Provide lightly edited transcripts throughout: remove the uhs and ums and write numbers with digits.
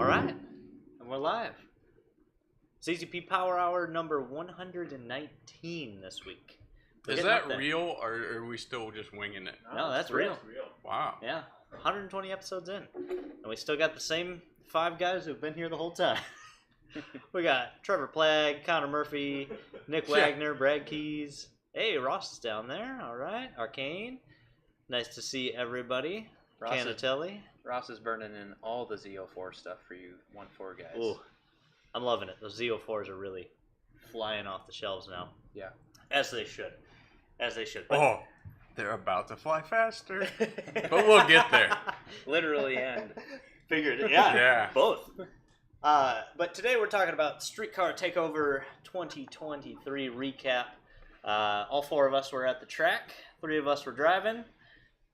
All right, and we're live. ZZP Power Hour number 119 this week. Is that real, or are we still just winging it? No, that's real. Wow. Yeah, 120 episodes in, and we still got the same 5 guys who've been here the whole time. We got Trevor Plagg, Connor Murphy, Nick Wagner, Brad Keys. Hey, Ross is down there. All right, Arcane. Nice to see everybody. Canatelli. Ross is burning in all the ZO4 stuff for you 1-4 guys. Ooh, I'm loving it. Those ZO4s are really flying off the shelves now. Yeah. As they should. As they should. Oh, they're about to fly faster. But we'll get there. Literally and Figured it. Yeah. Yeah. Both. But today we're talking about Streetcar Takeover 2023 recap. All 4 of us were at the track. 3 of us were driving.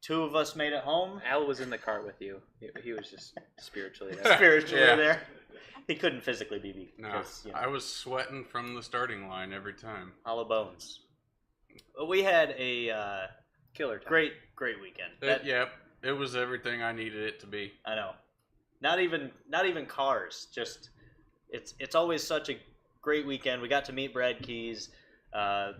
2 of us made it home. Al was in the car with you. He was just spiritually there. There. He couldn't physically be because, I was sweating from the starting line every time. Hollow bones. But we had a Killer time. great weekend. It was everything I needed it to be. I know. Not even cars. Just it's always such a great weekend. We got to meet Brad Keys.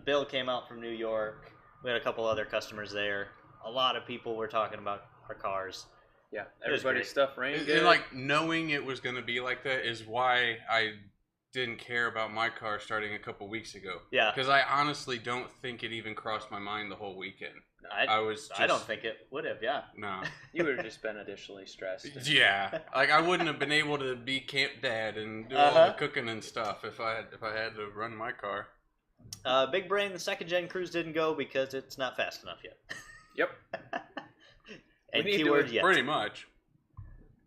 Bill came out from New York. We had a couple other customers there. A lot of people were talking about our cars. Yeah, everybody's stuff ran good. And like knowing it was going to be like that is why I didn't care about my car starting a couple weeks ago. Yeah. Because I honestly don't think it even crossed my mind the whole weekend. I don't think it would have, yeah. No. You would have just been additionally stressed. Yeah. Like I wouldn't have been able to be camp dad and do all the cooking and stuff if I had to run my car. Big Brain, the 2nd gen cruise didn't go because it's not fast enough yet. Yep. And keyword yet. Pretty much.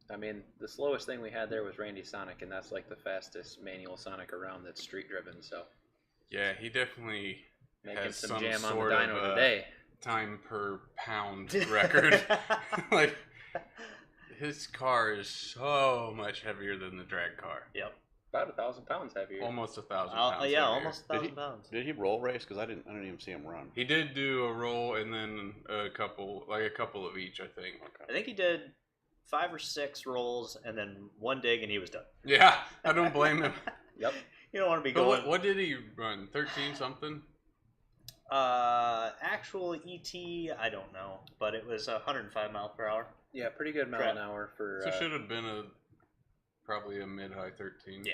I mean, the slowest thing we had there was Randy Sonic, and that's like the fastest manual Sonic around that's street driven. So yeah, he definitely making has some some jam on sort the dyno of today. Time per pound record. Like his car is so much heavier than the drag car. Yep. About 1,000 pounds heavier. Almost 1,000 pounds. Yeah, heavier. almost 1,000 pounds. Did he roll race? Because I didn't even see him run. He did do a roll and then a couple of each, I think. I think he did 5 or 6 rolls and then 1 dig and he was done. Yeah, I don't blame him. Yep. You don't want to be going. What did he run? 13 something? Actual ET, I don't know, but it was 105 miles per hour. Yeah, pretty good mile an hour for. So should have been probably a mid-high 13. Yeah.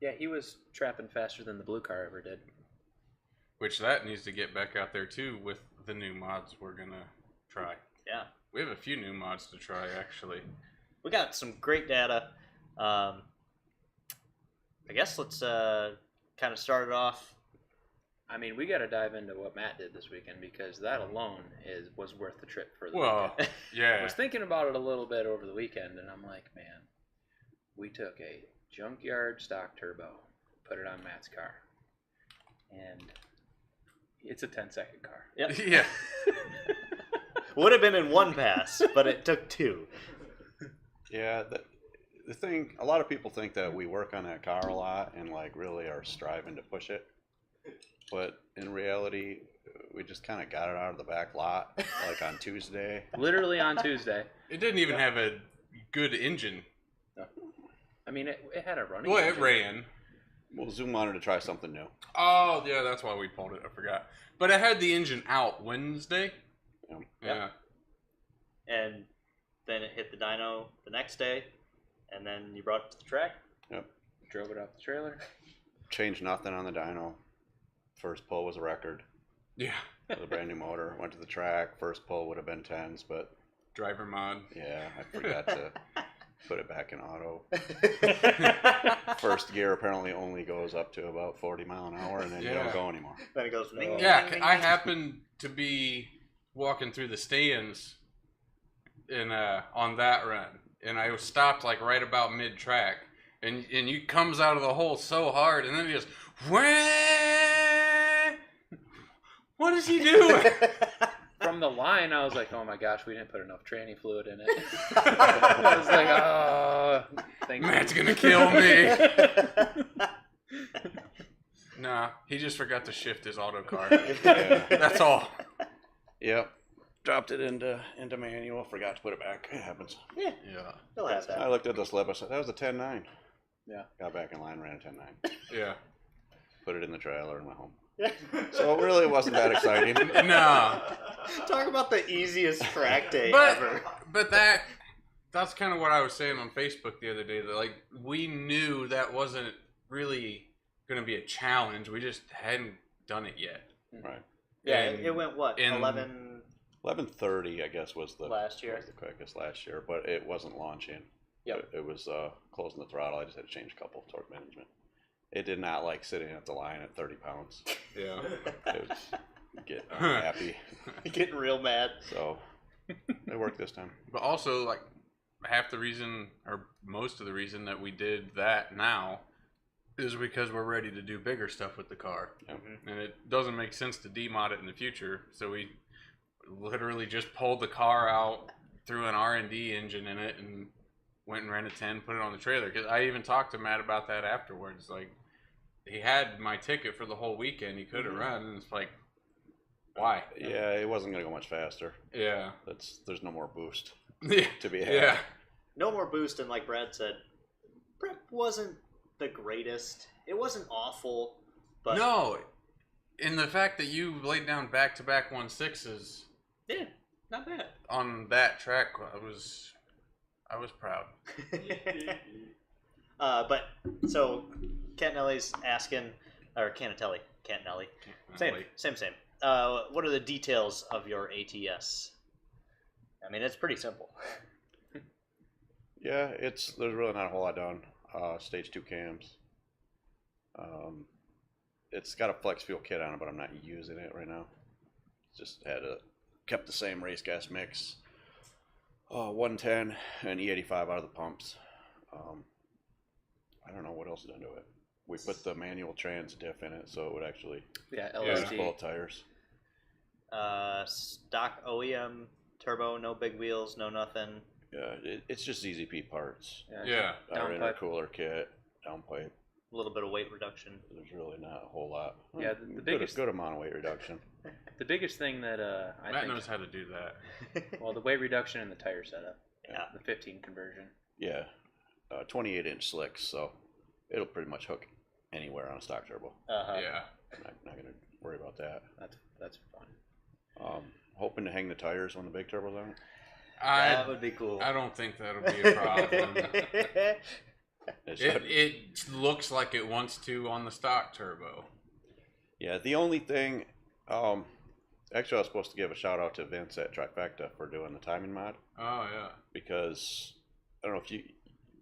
Yeah, he was trapping faster than the blue car ever did. Which that needs to get back out there too with the new mods we're gonna try. Yeah. We have a few new mods to try actually. We got some great data. I guess let's kind of start it off. I mean, we got to dive into what Matt did this weekend because that alone was worth the trip for the Well, weekend. yeah. I was thinking about it a little bit over the weekend, and I'm like, man, we took a junkyard stock turbo, put it on Matt's car, and it's a 10-second car. Yep. Yeah. Would have been in 1 pass, but it took 2. Yeah, the thing, a lot of people think that we work on that car a lot and like really are striving to push it. But in reality, we just kind of got it out of the back lot, like on Tuesday. Literally on Tuesday. It didn't even have a good engine. I mean, it had a running Well, engine. it ran. Well, Zoom wanted to try something new. Oh, yeah, that's why we pulled it. I forgot. But it had the engine out Wednesday. Yeah. And then it hit the dyno the next day, and then you brought it to the track. Yep. Drove it off the trailer. Changed nothing on the dyno. First pull was a record. Yeah. With a brand new motor. Went to the track. First pull would have been 10s, but Driver mod. yeah, I forgot to put it back in auto. First gear apparently only goes up to about 40 mile an hour, and then you don't go anymore. Then it goes. Yeah, I happened to be walking through the stands on that run, and I was stopped like right about mid-track, and he comes out of the hole so hard, and then he just, wah! What is he doing? From the line, I was like, oh my gosh, we didn't put enough tranny fluid in it. I was like, oh, thank you. Matt's gonna kill me. Nah, he just forgot to shift his auto car. Yeah. That's all. Yep. dropped it into manual. Forgot to put it back. It happens. Yeah, Yeah. they'll have that. I looked at the slip. I said, that was a 10.9. Yeah. Got back in line, ran a 10.9. Yeah. Put it in the trailer and went home. Yeah. So it really wasn't that exciting. No. Talk about the easiest track day But ever. but that's kind of what I was saying on Facebook the other day. That like we knew that wasn't really going to be a challenge. We just hadn't done it yet. Right. Yeah, And it went what, 11 11:30, I guess, was the last year. was the quickest last year, but it wasn't launching. Yep. It was closing the throttle. I just had to change a couple of torque management. It did not like sitting at the line at 30 pounds. Yeah. It was getting unhappy. Getting real mad. So it worked this time. But also, like, half the reason, or most of the reason that we did that now is because we're ready to do bigger stuff with the car. Mm-hmm. And it doesn't make sense to demod it in the future. So we literally just pulled the car out, threw an R&D engine in it, and went and ran a 10, put it on the trailer. Because I even talked to Matt about that afterwards. Like, he had my ticket for the whole weekend. He could have run, and it's like, why? Yeah, it wasn't going to go much faster. Yeah. There's no more boost Yeah. to be had. Yeah. No more boost, and like Brad said, prep wasn't the greatest. It wasn't awful, but No. And the fact that you laid down back-to-back 1.6s yeah, not bad. on that track, I was proud. But so Cantinelli's asking, or Canatelli, same. What are the details of your ATS? I mean, it's pretty simple. Yeah, there's really not a whole lot done. Stage 2 cams. It's got a flex fuel kit on it, but I'm not using it right now. Just kept the same race gas mix. 110 and E85 out of the pumps. I don't know what else done to it. We put the manual trans diff in it, so it would actually use LSD. both tires. Stock OEM turbo, no big wheels, no nothing. Yeah, it's just ZZP parts. Yeah. Our Downpipe. intercooler kit, downpipe. A little bit of weight reduction. There's really not a whole lot. Yeah, the biggest- good amount of weight reduction. The biggest thing that I Matt think, knows how to do that. well, the weight reduction and the tire setup. Yeah. The 15 conversion. Yeah, 28-inch slicks, so it'll pretty much hook anywhere on a stock turbo. Yeah. I'm not gonna worry about that. That's fun. Hoping to hang the tires when the big turbo's on it. That would be cool. I don't think that'll be a problem. It looks like it wants to on the stock turbo. Yeah, the only thing, actually I was supposed to give a shout out to Vince at Trifecta for doing the timing mod, Oh, yeah. because I don't know if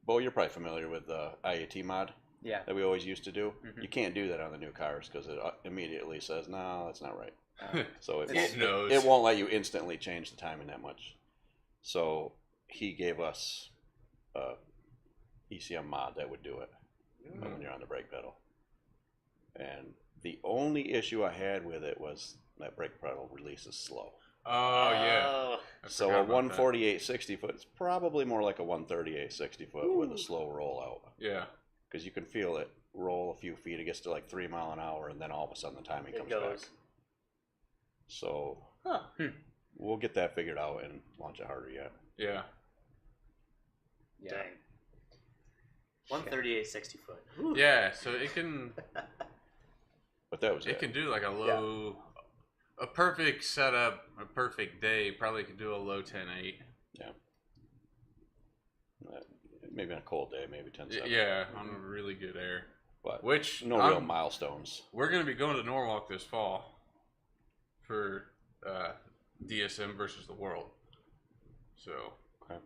Bo, you're probably familiar with the IAT mod Yeah. that we always used to do. Mhm. You can't do that on the new cars because it immediately says, no, that's not right. Uh, So It knows. it won't let you instantly change the timing that much. So he gave us a ECM mod that would do it when you're on the brake pedal. And the only issue I had with it was that brake pedal release is slow. Oh, yeah. I So forgot a about that. 148 60 foot is probably more like a 138 60 foot with a slow rollout. Yeah. Because you can feel it roll a few feet. It gets to like 3 mile an hour, and then all of a sudden the timing It comes goes. back. So Huh. we'll get that figured out and launch it harder yet. Yeah. yeah. Dang. 138 60 foot. Yeah, so it can But that was it can do like a low a perfect setup, a perfect day, probably could do a low 10.8. Maybe on a cold day, maybe 10.7. Yeah, on a really good air. But Which no real milestones. we're going to be going to Norwalk this fall for DSM versus the world. So Okay.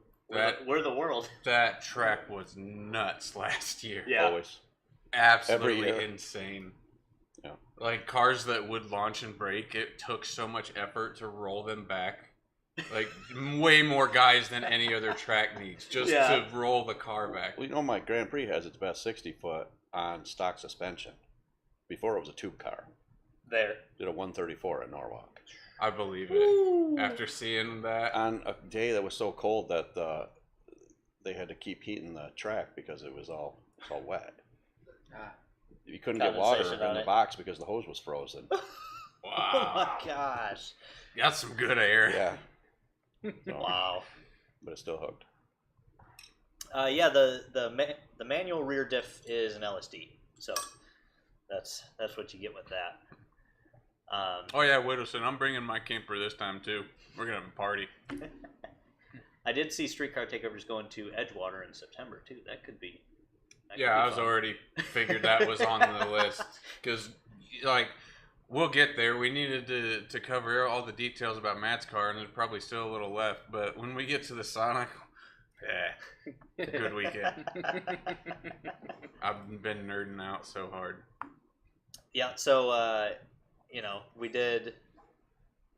We're the world. that track was nuts last year. Yeah. Always. Absolutely Every year. insane. Yeah. Like cars that would launch and brake, it took so much effort to roll them back. Like way more guys than any other track needs just to roll the car back. Well, you know, my Grand Prix has its best 60 foot on stock suspension. Before it was a tube car. There. Did a 134 at Norwalk. I believe it. After seeing that. On a day that was so cold that they had to keep heating the track because it was all wet. Ah. You couldn't get water Condensation in on the it. box because the hose was frozen. Oh Wow. my gosh. Got some good air. Yeah. So, Wow. but it's still hooked. Yeah, the manual rear diff is an LSD, so that's what you get with that. Oh yeah, Whittleson, I'm bringing my camper this time too. We're gonna have a party. I did see Streetcar Takeovers going to Edgewater in September too. That could be. Yeah, I was already figured that was on the list because, like, we'll get there. We needed to cover all the details about Matt's car, and there's probably still a little left. But when we get to the Sonic, good weekend. I've been nerding out so hard. Yeah, so we did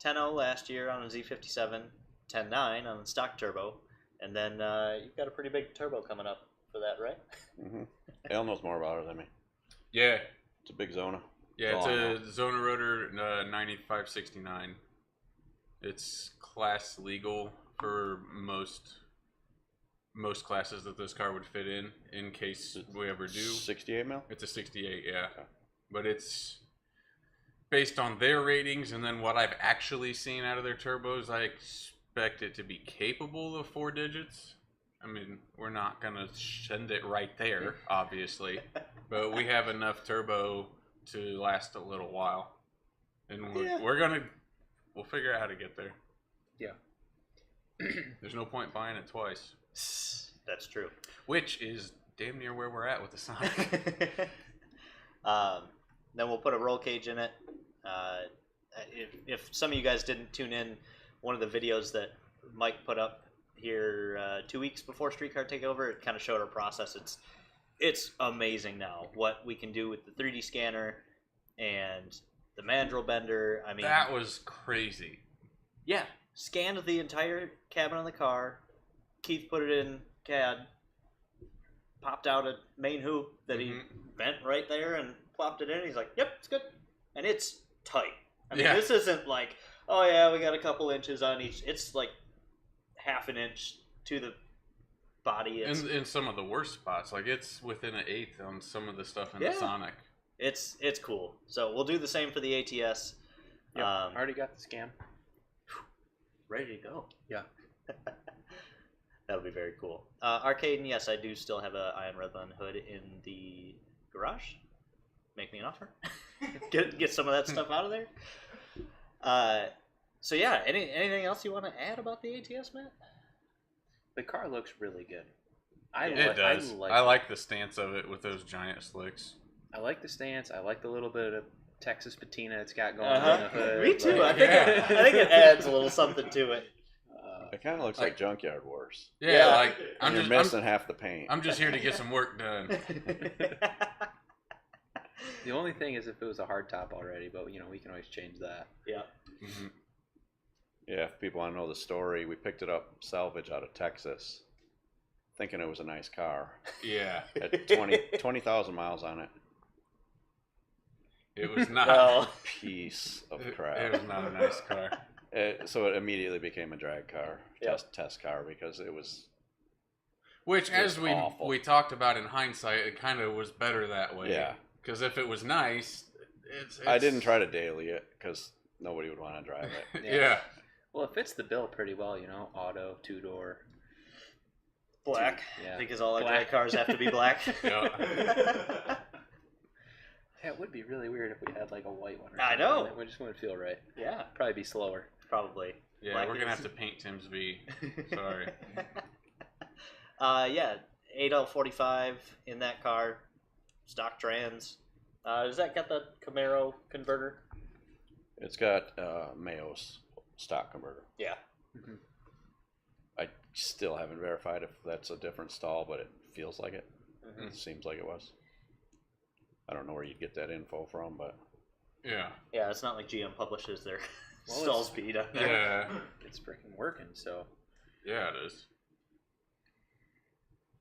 10.0 last year on a Z57, 10.9 on the stock turbo, and then you've got a pretty big turbo coming up for that, right? Mm-hmm. Al knows more about it than me. Yeah. It's a big Zona. Yeah, it's a Zona Rotor 9569. It's class legal for most classes that this car would fit in case we ever do. 68 mil? It's a 68, yeah. Okay. But it's based on their ratings and then what I've actually seen out of their turbos, I expect it to be capable of 4 digits. I mean, we're not going to send it right there, obviously. But we have enough turbo to last a little while. And we'll figure out how to get there. Yeah. There's no point buying it twice. That's true. Which is damn near where we're at with the Sonic. Then we'll put a roll cage in it. If some of you guys didn't tune in, one of the videos that Mike put up here 2 weeks before Streetcar Takeover, it kind of showed our process. It's amazing now what we can do with the 3D scanner and the mandrel bender. I mean, that was crazy. Yeah, scanned the entire cabin of the car. Keith put it in CAD, popped out a main hoop that he bent right there and plopped it in. He's like, "Yep, it's good," and it's tight. I mean, this isn't like, "Oh yeah, we got a couple inches on each." It's like half an inch to the body. In some of the worst spots, like it's within an eighth on some of the stuff in the Sonic. It's cool. So we'll do the same for the ATS. Yep. Already got the scan. Ready to go. Yeah. That'll be very cool. Arcade, and yes, I do still have a Iron Redline hood in the garage. Make me an offer. get some of that stuff out of there. So yeah, anything else you want to add about the ATS, Matt? The car looks really good. It does. I like the stance of it with those giant slicks. I like the stance. I like the little bit of Texas patina it's got going on the hood. Me too. I think it adds a little something to it. It kind of looks like Junkyard Wars. Yeah, like you're missing half the paint. I'm just here to get some work done. The only thing is if it was a hard top already, but we can always change that. Yeah. Mm-hmm. Yeah, if people want to know the story, we picked it up salvage out of Texas, thinking it was a nice car. Yeah. Had 20,000 miles on it. It was not. Piece of crap. It was not a nice car. So it immediately became a drag car, test car, because it was. Which, as we talked about in hindsight, it kind of was better that way. Yeah. Because if it was nice, it's I didn't try to daily it because nobody would want to drive it. Yeah. Well, it fits the bill pretty well, auto, 2-door. Black. Yeah. Because all our drag cars have to be black. Yeah. Yeah, it would be really weird if we had like a white one. I know. It just wouldn't feel right. Yeah. Probably be slower. Probably. Yeah, black we're going to have to paint Tim's V. Sorry. Yeah, 8L45 in that car. Stock trans. Does that got the Camaro converter? It's got Mayo's stock converter. Yeah. Mm-hmm. I still haven't verified if that's a different stall, but it feels like it. Mm-hmm. It seems like it was. I don't know where you'd get that info from, but Yeah. Yeah, it's not like GM publishes their stall speed up there. Yeah. It's freaking working, so. Yeah, it is.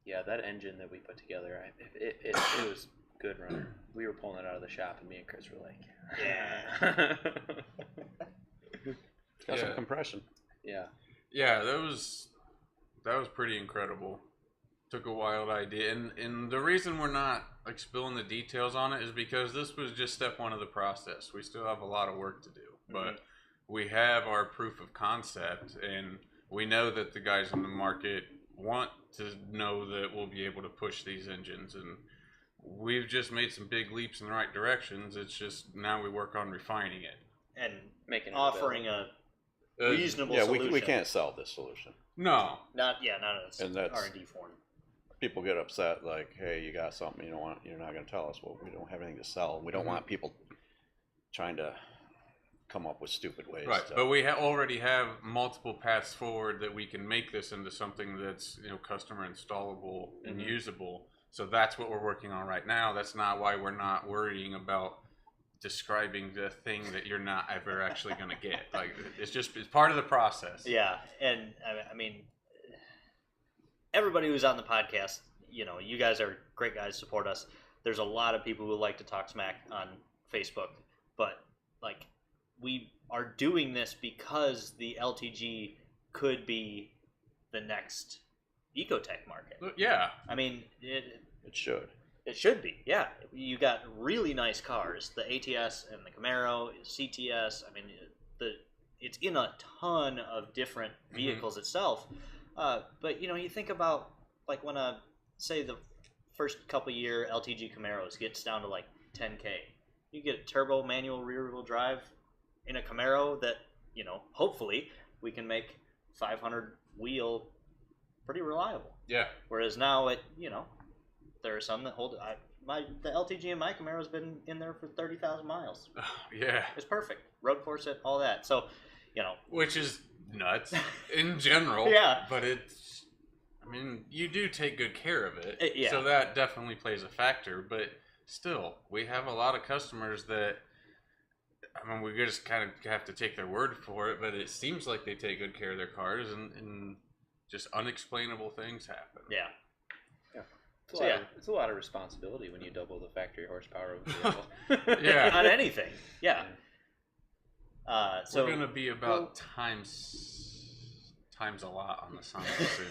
Yeah, that engine that we put together, it was good runner. We were pulling it out of the shop, and me and Chris were like, Yeah. it's got some compression. Yeah. Yeah, that was pretty incredible. Took a wild idea, and the reason we're not like spilling the details on it is because this was just step one of the process. We still have a lot of work to do, but we have our proof of concept, and we know that the guys in the market want to know that we'll be able to push these engines, and we've just made some big leaps in the right directions. It's just now we work on refining it and Making it offering a reasonable Yeah, solution. we can't sell this solution. No. Not in And that's- R&D form. People get upset, like, hey, you got something you don't want, you're not going to tell us. Well, we don't have anything to sell. We don't want people trying to come up with stupid ways. Right, but we already have multiple paths forward that we can make this into something that's, you know, customer installable and usable. So that's what we're working on right now. That's not why we're not worrying about describing the thing that you're not ever actually going to get. Like, it's part of the process. Yeah, and I mean, everybody who's on the podcast, you know, you guys are great guys, support us. There's a lot of people who like to talk smack on Facebook, but like, we are doing this because the LTG could be the next ecotech market. Yeah. I mean, It should. it should be. Yeah, you got really nice cars, the ATS and the Camaro, CTS. I mean, it's in a ton of different vehicles itself. But you know, you think about like when say the first couple year LTG Camaros gets down to like 10K, you get a turbo manual rear wheel drive in a Camaro that, you know, hopefully we can make 500 wheel pretty reliable. Yeah. Whereas now you know, there are some that hold the LTG in my Camaro's been in there for 30,000 miles. Yeah. It's perfect. Road course it, all that. So, you know, Which is nuts in general. Yeah. But it's, I mean, you do take good care of it. Yeah. So that definitely plays a factor. But still, we have a lot of customers that, I mean, we just kind of have to take their word for it. But it seems like they take good care of their cars, and just unexplainable things happen. yeah. It's a lot of responsibility when you double the factory horsepower of the vehicle. Yeah. On anything. Yeah. So we're gonna be about times a lot on the Sonic soon.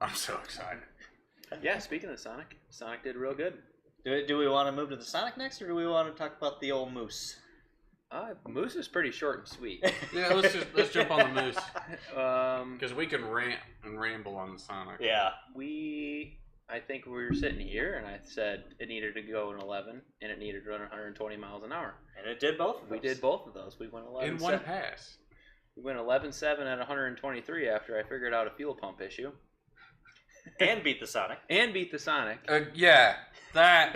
I'm so excited. Yeah, speaking of Sonic did real good. do we want to move to the Sonic next, or do we want to talk about the old Moose? Moose is pretty short and sweet. Yeah, let's jump on the Moose Um, because we can rant and ramble on the Sonic. Yeah. I think we were sitting here, and I said it needed to go in 11, and it needed to run 120 miles an hour. And it did both of those. We did both of those. We went 11. In one pass. We went 11.7 at 123 after I figured out a fuel pump issue. And beat the Sonic. And beat the Sonic. Yeah, that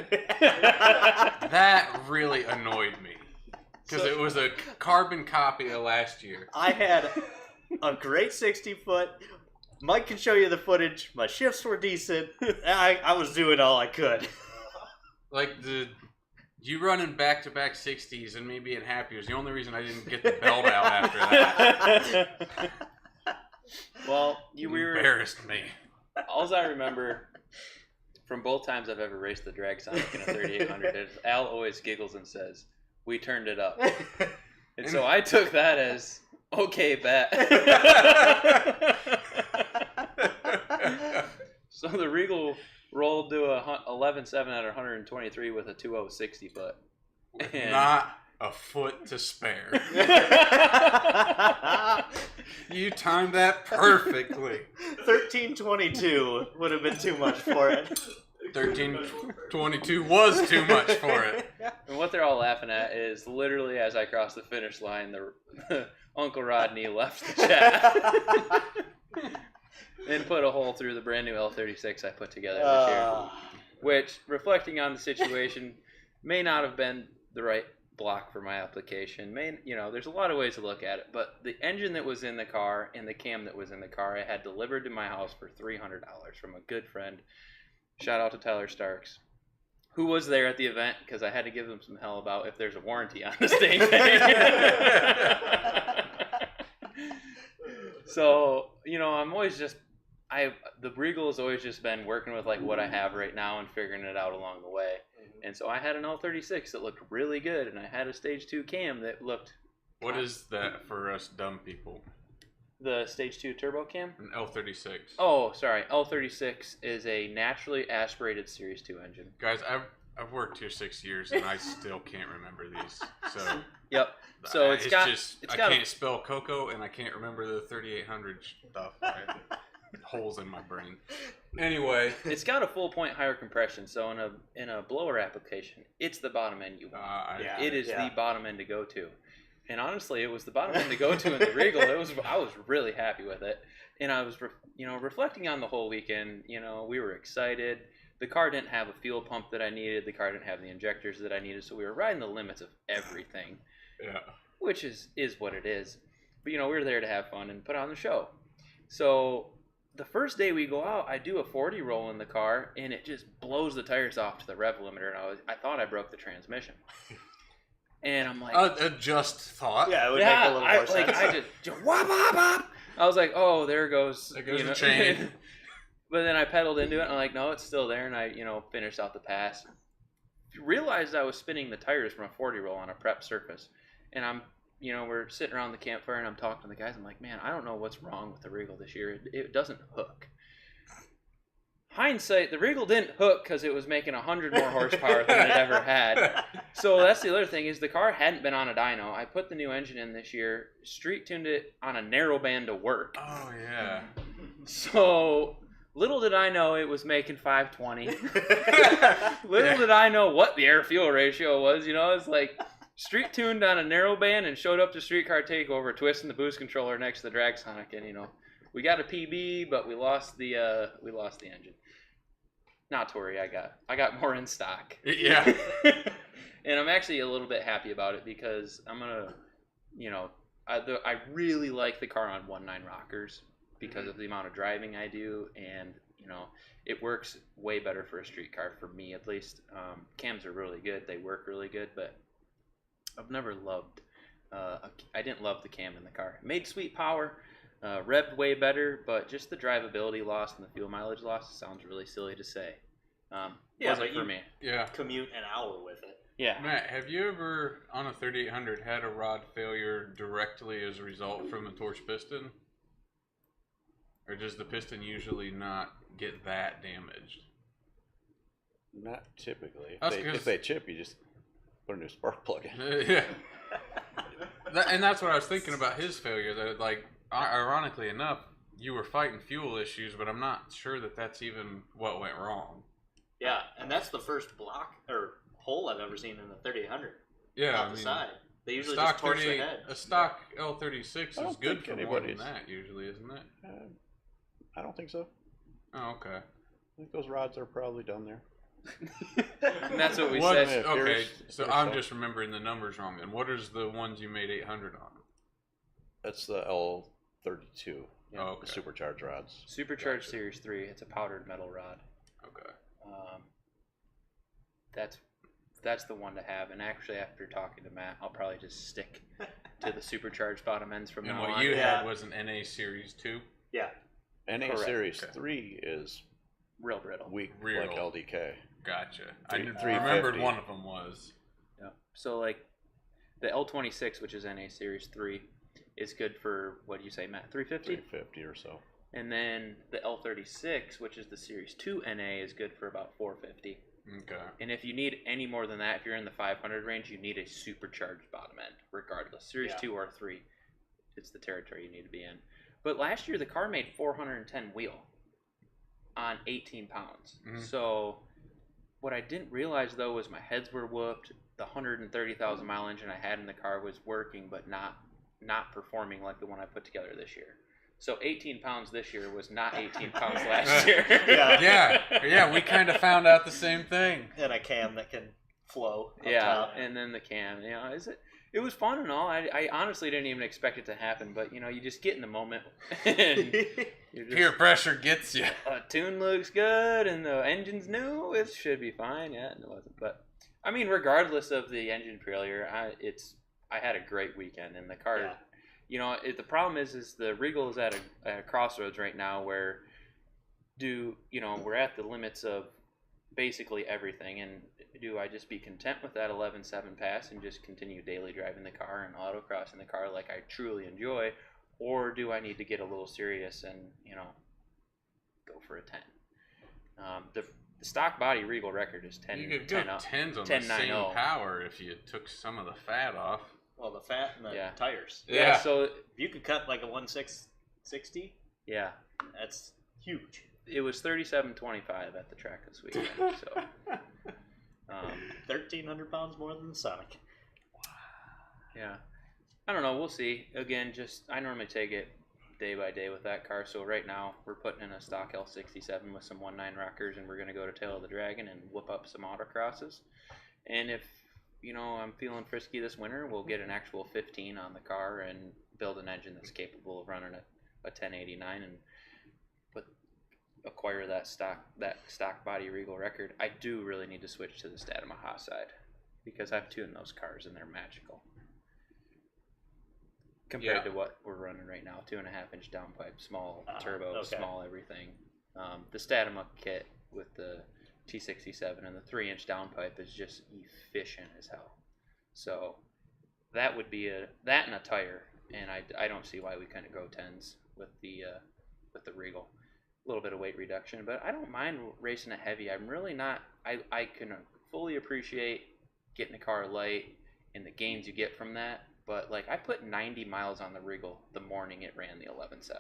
really annoyed me because it was a carbon copy of last year. I had a great 60-foot. Mike can show you the footage. My shifts were decent. I was doing all I could. Like you running back-to-back 60s and me being happy was the only reason I didn't get the belt out after that. Well, You embarrassed me. all I remember from both times I've ever raced the drag Sonic in a 3800 is Al always giggles and says, "We turned it up." And so I took that as, okay, bet. So the Regal rolled to a 11.7 at 123 with a 2.0 60 foot. And Not a foot to spare. You timed that perfectly. 1322 would have been too much for it. 1322 was too much for it. And what they're all laughing at is literally as I crossed the finish line, the Uncle Rodney left the chat and put a hole through the brand new L36 I put together this year. Which, reflecting on the situation, may not have been the right block for my application. There's a lot of ways to look at it, but the engine that was in the car and the cam that was in the car I had delivered to my house for $300 from a good friend. Shout out to Tyler Starks, who was there at the event because I had to give him some hell about if there's a warranty on this thing. So, I'm always just, the Regal has always just been working with like what I have right now and figuring it out along the way. And so I had an L36 that looked really good, and I had a Stage 2 cam that looked... What is that for us dumb people? The Stage 2 turbo cam? An L36. Oh, sorry. L36 is a naturally aspirated Series 2 engine. Guys, I've worked here 6 years and I still can't remember these. So Yep. So it's got just it's I got can't spell cocoa and I can't remember the 3800 stuff. Holes in my brain. Anyway, it's got a full point higher compression. So in a blower application, it's the bottom end you want. It is the bottom end to go to. And honestly, it was the bottom end to go to in the Regal. I was really happy with it. And I was reflecting on the whole weekend. We were excited. The car didn't have a fuel pump that I needed. The car didn't have the injectors that I needed. So we were riding the limits of everything. Yeah. Which is what it is. But we were there to have fun and put on the show. So the first day we go out, I do a 40 roll in the car, and it just blows the tires off to the rev limiter. And I thought I broke the transmission. And I'm like, a just thought. Yeah, it would make a little more sense. I just whop, whop, whop. I was like, oh, there goes. There goes the chain. But then I pedaled into it, and I'm like, no, it's still there. And I, finished out the pass. Realized I was spinning the tires from a 40 roll on a prep surface. And I'm, we're sitting around the campfire, and I'm talking to the guys. I'm like, man, I don't know what's wrong with the Regal this year. It doesn't hook. Hindsight, the Regal didn't hook because it was making 100 more horsepower than it ever had. So that's the other thing is the car hadn't been on a dyno. I put the new engine in this year, street tuned it on a narrow band to work. Oh, yeah. So little did I know it was making 520. Little did I know what the air-fuel ratio was. It's like street tuned on a narrow band and showed up to Streetcar Takeover, twisting the boost controller next to the drag sonic, and we got a PB, but we lost the engine. Not to worry, I got more in stock. Yeah. And I'm actually a little bit happy about it because I'm gonna, I really like the car on 1.9 rockers because of the amount of driving I do, and it works way better for a street car for me at least. Cams are really good; they work really good, but I've never loved. I didn't love the cam in the car. It made sweet power. Revved way better, but just the drivability loss and the fuel mileage loss sounds really silly to say. Wasn't for me. Yeah. Commute an hour with it. Yeah. Matt, have you ever on a 3800 had a rod failure directly as a result from a torch piston? Or does the piston usually not get that damaged? Not typically. That's If they chip, you just put a new spark plug in. Yeah. And that's what I was thinking about his failure. That ironically enough, you were fighting fuel issues, but I'm not sure that that's even what went wrong. Yeah, and that's the first block or hole I've ever seen in the 3800. Yeah, Off the side. They usually stock just torch the head. A stock L36 I is don't good think for more than anybody's- that usually, isn't it? I don't think so. Oh, okay. I think those rods are probably done there. And that's what we What's, said. okay, so There's I'm some. just remembering the numbers wrong. And what is the ones you made 800 on? That's the L32. Oh, okay. The supercharged rods. Supercharged Gotcha. Series 3. It's a powdered metal rod. Okay. That's the one to have. And actually, after talking to Matt, I'll probably just stick to the supercharged bottom ends from And now what on. you Yeah. had was an NA Series 2? Yeah. NA Correct. Series Okay. 3 is Real brittle. weak Real. like LDK. Gotcha. I 350. remembered one of them was. Yeah. So like the L26, which is NA Series 3, is good for, what do you say, Matt? 350? 350 or so. And then the L36, which is the Series 2 NA, is good for about 450. Okay. And if you need any more than that, if you're in the 500 range, you need a supercharged bottom end, regardless. Series 2 or 3, it's the territory you need to be in. But last year, the car made 410 wheel on 18 pounds. Mhm. So what I didn't realize, though, was my heads were whooped. The 130,000 mile engine I had in the car was working, but not performing like the one I put together this year. So 18 pounds this year was not 18 pounds last year. Yeah, we kind of found out the same thing. And a cam that can flow up Yeah, top. and then the cam. It was fun and all. I honestly didn't even expect it to happen, but you just get in the moment. And you're just, Peer pressure gets you. tune looks good and the engine's new. It should be fine. Yeah, and it wasn't. But I mean, regardless of the engine failure, I had a great weekend, and the car. Yeah. The problem is the Regal is at a crossroads right now where we're at the limits of basically everything, and do I just be content with that 11.7 pass and just continue daily driving the car and autocrossing the car like I truly enjoy, or do I need to get a little serious and go for a 10? The stock body Regal record is 10. You could go 10s on 10, the 9, same 0. power if you took some of the fat off. Well, the fat and the Yeah. tires. Yeah. So If you could cut like a 1/660, yeah, that's huge. it was 37.25 at the track this weekend. So 1,300 pounds more than the Sonic. yeah, I don't know. We'll see. Again, I normally take it day by day with that car. So right now we're putting in a stock L67 with some 1.9 rockers, and we're gonna go to Tail of the Dragon and whip up some autocrosses. And if I'm feeling frisky this winter, we'll get an actual 15 on the car and build an engine that's capable of running a 1089 and acquire that stock body Regal record. I do really need to switch to the Statima Haas side because I've tuned those cars and they're magical compared to what we're running right now. 2.5-inch downpipe, small turbo, okay. small everything. The Statima kit with the T67 and the 3-inch downpipe is just efficient as hell. So that would be that and a tire, and I don't see why we couldn't go 10s with the Regal. A little bit of weight reduction, but I don't mind racing it heavy. I'm really not. I can fully appreciate getting a car light and the gains you get from that. But like, I put 90 miles on the Regal the morning it ran the 11.7.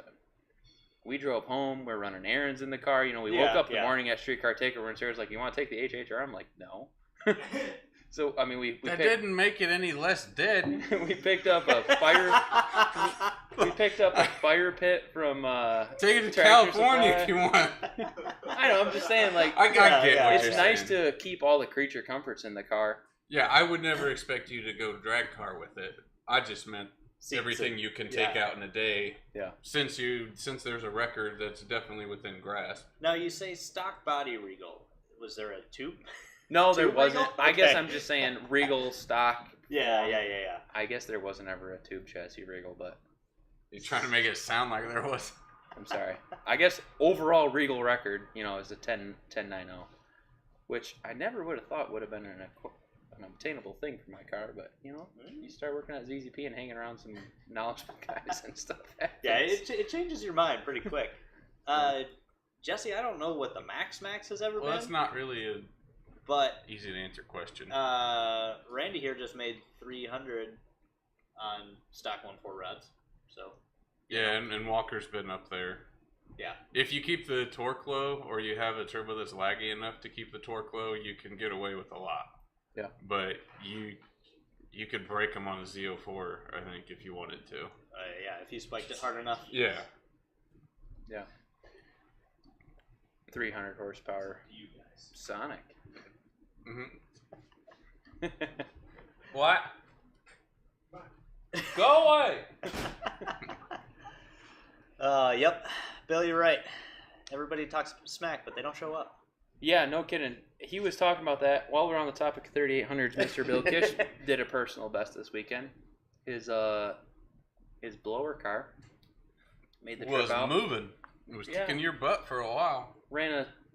We drove home. We're running errands in the car. We woke up the morning at Streetcar Takeover, and Sarah's like, "You want to take the HHR?" I'm like, "No." So I mean, we didn't make it any less dead. we picked up a fire. We picked up a fire pit from. Take it to Tractor California Supply. if you want. I know. I'm just saying, like, I get what it's you're nice saying. to keep all the creature comforts in the car. Yeah, I would never expect you to go drag car with it. I just meant everything you can take out in a day. Yeah. Since there's a record that's definitely within grasp. Now you say stock body Regal. Was there a tube? No, there Tube wasn't. Regal? I guess Okay. I'm just saying Regal stock. Yeah. I guess there wasn't ever a tube chassis Regal, but You're trying to make it sound like there was. I'm sorry. I guess overall Regal record, is a 10.90, which I never would have thought would have been an obtainable thing for my car, but you start working at ZZP and hanging around some knowledgeable guys and stuff. Yeah, it changes your mind pretty quick. Jesse, I don't know what the max has ever Well, been. that's not really a but easy to answer question. Randy here just made 300 on stock 1.4 rods. So yeah, and Walker's been up there. Yeah. If you keep the torque low, or you have a turbo that's laggy enough to keep the torque low, you can get away with a lot. Yeah. But you could break them on a Z04, I think, if you wanted to. yeah, if you spiked it hard enough. Yeah. Yeah. 300 horsepower. You guys. Sonic. Mm-hmm. What? Go away! Yep. Bill, you're right. Everybody talks smack, but they don't show up. Yeah, no kidding. He was talking about that. While we're on the topic of 3800s, Mr. Bill Kish did a personal best this weekend. His blower car made the trip out. Moving. It was kicking your butt for a while.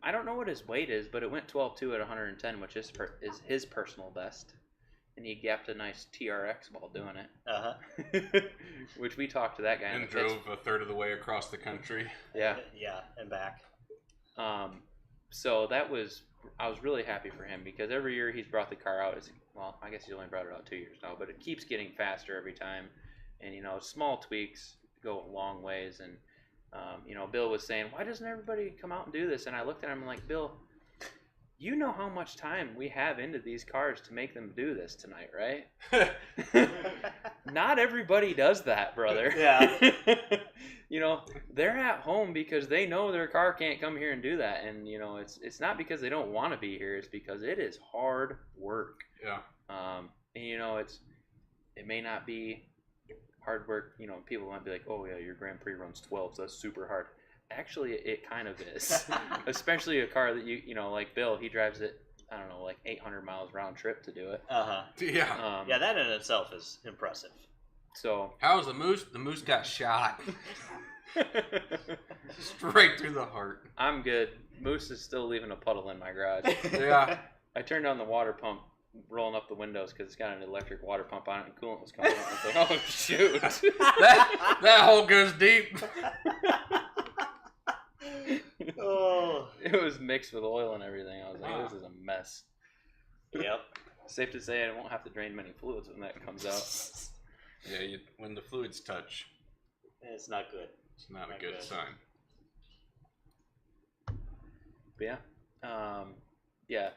I don't know what his weight is, but it went 12.2 at 110, which is his personal best. And he gapped a nice TRX while doing it. Uh-huh. Which we talked to that guy. And drove a third of the way across the country. Yeah. Yeah, and back. So I was really happy for him because every year he's brought the car out. Well, I guess he's only brought it out 2 years now, but it keeps getting faster every time. And, small tweaks go a long ways. And, Bill was saying, why doesn't everybody come out and do this? And I looked at him and like, Bill, you know how much time we have into these cars to make them do this tonight, right? Not everybody does that, brother. Yeah. They're at home because they know their car can't come here and do that. And, it's not because they don't want to be here. It's because it is hard work. Yeah. It may not be hard work. People might be like, oh, yeah, your Grand Prix runs 12, so that's super hard. Actually, it kind of is. Especially a car that like Bill, he drives it, I don't know, like 800 miles round trip to do it. Uh-huh. Yeah. Yeah, that in itself is impressive. So. How's the moose? The moose got shot. Straight through the heart. I'm good. Moose is still leaving a puddle in my garage. Yeah. I turned on the water pump, rolling up the windows because it's got an electric water pump on it, and coolant was coming out. I was like, oh, shoot. that hole goes deep. Oh. It was mixed with oil and everything. I was like, this is a mess. Yep. Safe to say I won't have to drain many fluids when that comes out. Yeah, when the fluids touch, It's not good. it's not a good sign. But yeah.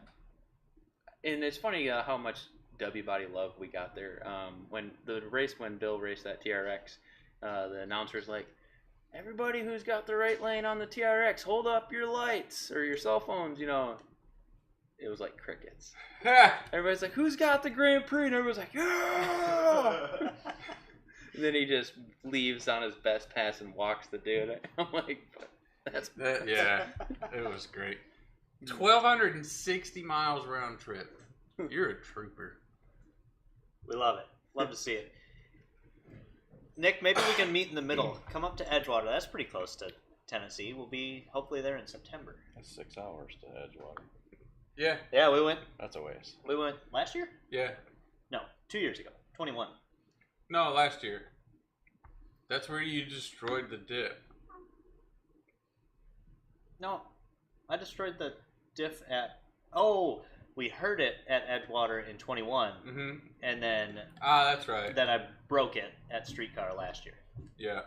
And it's funny how much W body love we got there. When Bill raced that TRX, the announcer's like, everybody who's got the right lane on the TRX, hold up your lights or your cell phones, you know. It was like crickets. Everybody's like, who's got the Grand Prix? And everyone's like, yeah! And then he just leaves on his best pass and walks the dude. I'm like, Yeah, it was great. 1,260 miles round trip. You're a trooper. We love it. Love to see it. Nick, maybe we can meet in the middle. Come up to Edgewater. That's pretty close to Tennessee. We'll be hopefully there in September. That's 6 hours to Edgewater. Yeah. Yeah, we went. That's a ways. We went last year? Yeah. No, 2 years ago. 21. No, last year. That's where you destroyed the dip. No, I destroyed the diff at... Oh, we heard it at Edgewater in 21. Mm-hmm. And then... That's right. Then I broke it at Streetcar last year. Yeah,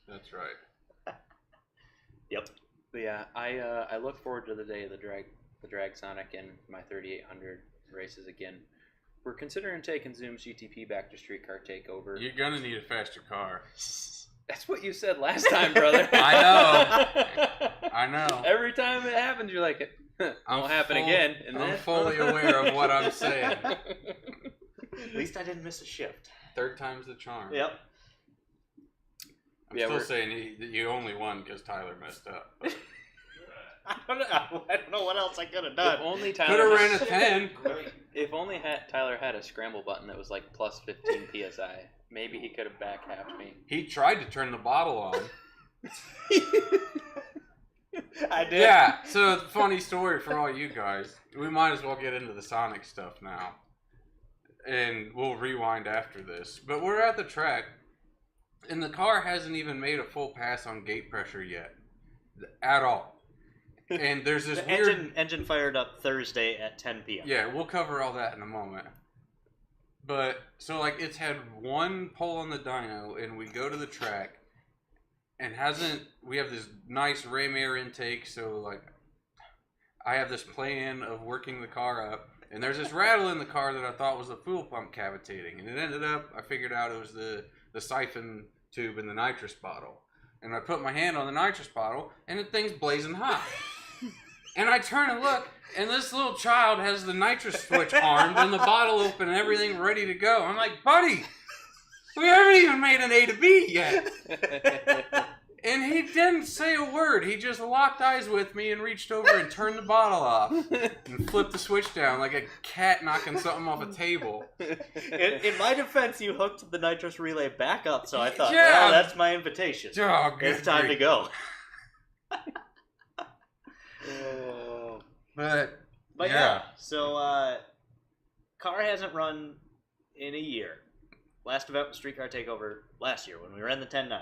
that's right. Yep. But yeah, I look forward to the day of the drag Sonic and my 3800 races again. We're considering taking Zoom's GTP back to Streetcar Takeover. You're gonna need a faster car. That's what you said last time, brother. I know. Every time it happens, you're like, it won't happen again. And I'm then... fully aware of what I'm saying. At least I didn't miss a shift. Third time's the charm. Yep. I'm still saying that you only won because Tyler messed up. I don't know what else I could have done. If only Could have ran a 10. If only Tyler had a scramble button that was like plus 15 psi, maybe he could have back halved me. He tried to turn the bottle on. I did. Yeah, so funny story for all you guys. We might as well get into the Sonic stuff now. And we'll rewind after this. But we're at the track, and the car hasn't even made a full pass on gate pressure yet. At all. And there's this weird... Engine fired up Thursday at 10 p.m. Yeah, we'll cover all that in a moment. But, so like, it's had one pull on the dyno, and we go to the track, and we have this nice ram air intake, so like, I have this plan of working the car up, and there's this rattle in the car that I thought was the fuel pump cavitating, and it ended up, I figured out it was the siphon tube in the nitrous bottle. And I put my hand on the nitrous bottle, and the thing's blazing hot. And I turn and look, and this little child has the nitrous switch armed and the bottle open and everything ready to go. I'm like, buddy, we haven't even made an A to B yet. And he didn't say a word. He just locked eyes with me and reached over and turned the bottle off and flipped the switch down like a cat knocking something off a table. In my defense, you hooked the nitrous relay back up, so I thought, Yeah. well, that's my invitation. Oh, good It's time to grief. go. But yeah, so car hasn't run in a year. Last event was Streetcar Takeover last year when we ran the 10-9.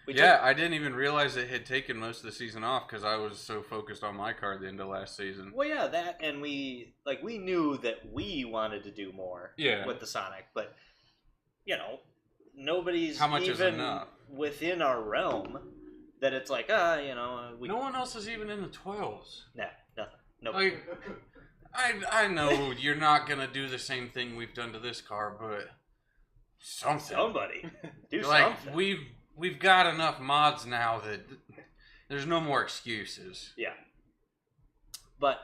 I didn't even realize it had taken most of the season off because I was so focused on my car at the end of last season. Well, yeah, that, and we knew that we wanted to do more with the Sonic, but, you know, nobody's How much is even enough? within our realm that it's like, you know. No one else is even in the 12s. Nah, nothing. Nope. Like, I know you're not going to do the same thing we've done to this car, but somebody do like, something. We've got enough mods now that there's no more excuses. Yeah. But,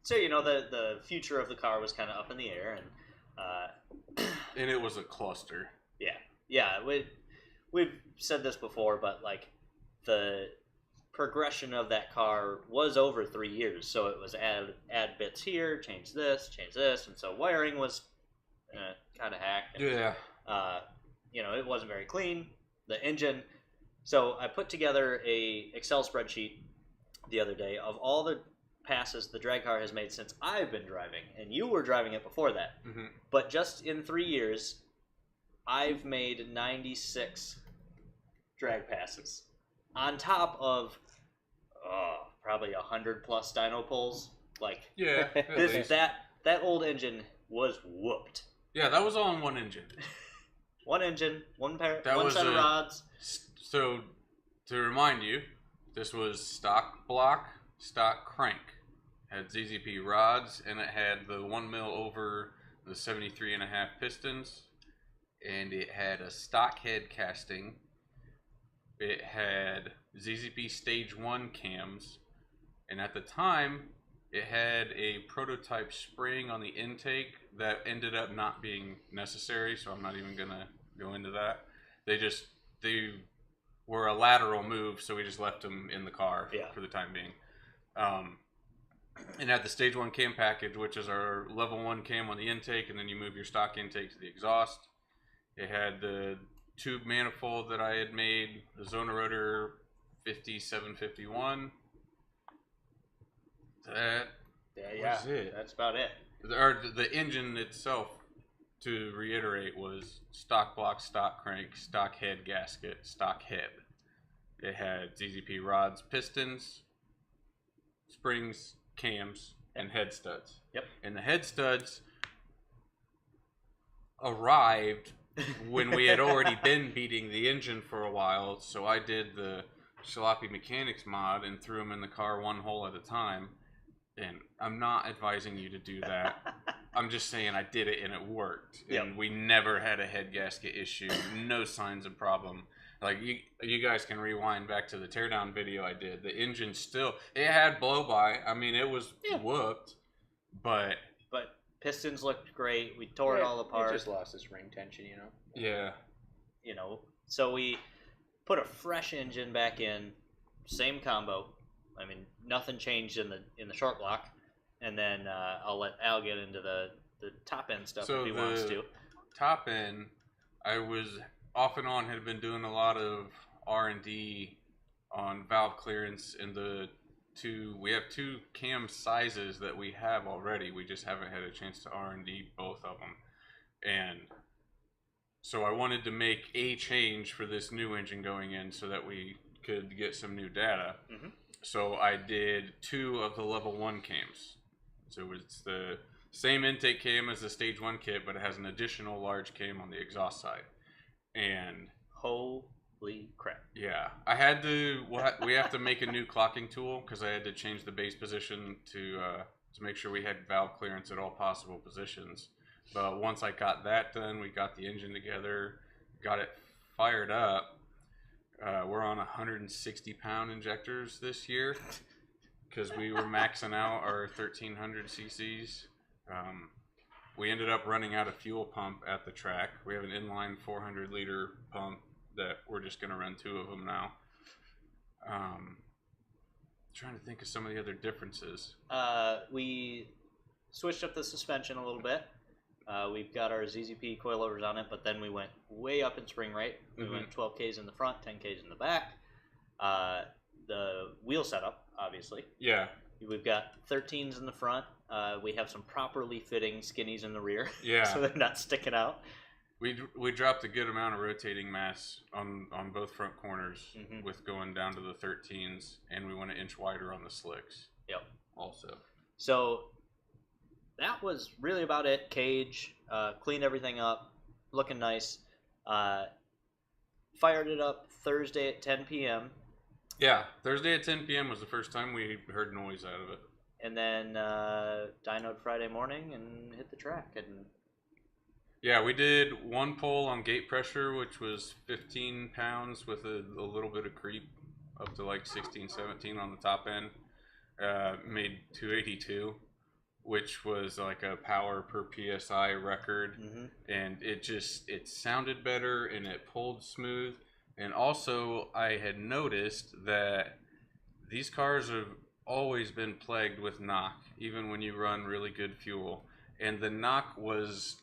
so, you know, the future of the car was kind of up in the air, and... and it was a cluster. Yeah. Yeah, we've said this before, but, like, the progression of that car was over 3 years, so it was add bits here, change this, and so wiring was kind of hacked. And, Yeah. you know, it wasn't very clean. The engine. So I put together a Excel spreadsheet the other day of all the passes the drag car has made since I've been driving, and you were driving it before that. Mm-hmm. But just in 3 years, I've made 96 drag passes on top of probably 100+ dyno pulls. Like, Yeah. at this least. that old engine was whooped. Yeah, that was all in one engine. One engine, one That one was set of rods. So, to remind you, this was stock block, stock crank. Had ZZP rods, and it had the 1 mil over the 73.5 pistons, and it had a stock head casting. It had ZZP Stage 1 cams, and at the time, it had a prototype spring on the intake that ended up not being necessary, so I'm not even going to go into that. They were a lateral move, so we just left them in the car for the time being. And had the Stage 1 cam package, which is our level 1 cam on the intake, and then you move your stock intake to the exhaust. It had the tube manifold that I had made, the Zona Rotor 5751. That was it. That's about it. The engine itself, to reiterate, was stock block, stock crank, stock head gasket, stock head. It had ZZP rods, pistons, springs, cams, and head studs. Yep. And the head studs arrived when we had already been beating the engine for a while, so I did the Sloppy Mechanics mod and threw them in the car one hole at a time. And I'm not advising you to do that. I'm just saying I did it and it worked. And we never had a head gasket issue. No signs of problem. Like, you guys can rewind back to the teardown video I did. The engine still, it had blow-by. I mean, it was whooped. But pistons looked great. We tore it all apart. It just lost its ring tension, you know? Yeah. You know, so we put a fresh engine back in, same combo. I mean, nothing changed in the short block, and then I'll let Al get into the top end stuff if he wants to. Top end, I was off and on had been doing a lot of R&D on valve clearance and we have 2 cam sizes that we have already. We just haven't had a chance to R&D both of them, and so I wanted to make a change for this new engine going in so that we could get some new data. Mm-hmm. So I did 2 of the level 1 cams. So it's the same intake cam as the Stage 1 kit, but it has an additional large cam on the exhaust side. And holy crap! Yeah, I had to. We have to make a new clocking tool because I had to change the base position to make sure we had valve clearance at all possible positions. But once I got that done, we got the engine together, got it fired up. We're on 160-pound injectors this year because we were maxing out our 1300 cc's. We ended up running out of fuel pump at the track. We have an inline 400-liter pump that we're just going to run 2 of them now. Trying to think of some of the other differences. We switched up the suspension a little bit. We've got our ZZP coilovers on it, but then we went way up in spring rate. We went 12 Ks in the front, 10 Ks in the back. The wheel setup, obviously. Yeah. We've got 13s in the front. We have some properly fitting skinnies in the rear. Yeah. So they're not sticking out. We dropped a good amount of rotating mass on both front corners with going down to the 13s, and we went an inch wider on the slicks. Yep. Also. So that was really about it. Cage, cleaned everything up, looking nice. Fired it up Thursday at 10 p.m. Yeah, Thursday at 10 p.m. was the first time we heard noise out of it. And then dynoed Friday morning and hit the track. And yeah, we did 1 pull on gate pressure, which was 15 pounds with a little bit of creep up to like 16, 17 on the top end. Made 282, which was like a power per PSI record. And it sounded better and it pulled smooth. And also, I had noticed that these cars have always been plagued with knock, even when you run really good fuel. And the knock was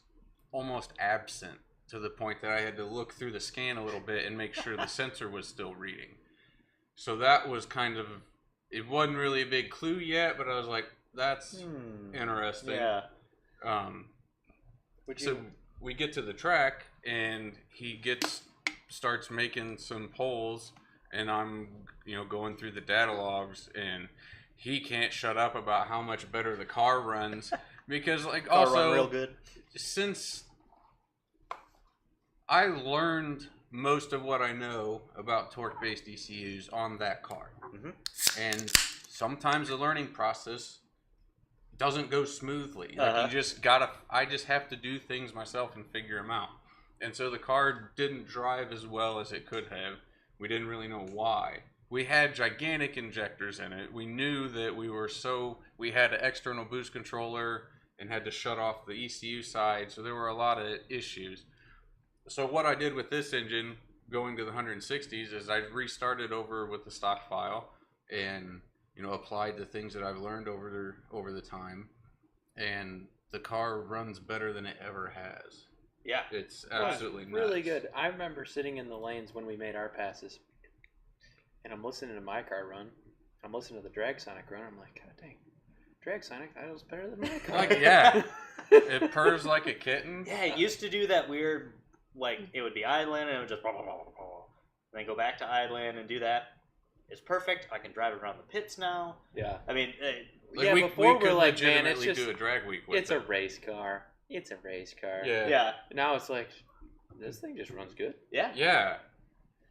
almost absent to the point that I had to look through the scan a little bit and make sure the sensor was still reading. So that was kind of, it wasn't really a big clue yet, but I was like, that's interesting. Yeah. So we get to the track and he starts making some pulls, and I'm going through the data logs, and he can't shut up about how much better the car runs because Car also run real good. since I learned most of what I know about torque-based ECUs on that car. And sometimes the learning process doesn't go smoothly. Like I just have to do things myself and figure them out. And so the car didn't drive as well as it could have. We didn't really know why. We had gigantic injectors in it. We knew that we had an external boost controller and had to shut off the ECU side. So there were a lot of issues. So what I did with this engine going to the 160s is I restarted over with the stock file and applied the things that I've learned over the time, and the car runs better than it ever has. Yeah, it's absolutely nuts. Really good. I remember sitting in the lanes when we made our passes, and I'm listening to my car run. I'm listening to the Drag Sonic run. I'm like, God dang, Drag Sonic, that was better than my car. Like, yeah, it purrs like a kitten. Yeah, it used to do that weird, like, it would be idling and it would just blah, blah, blah, blah, blah. And then go back to idling and do that. It's perfect. I can drive around the pits now. Yeah. I mean, before we we're like, man, it's legitimately just do a drag week with it's a race car. It's a race car. Yeah. Now it's like, this thing just runs good. Yeah. Yeah.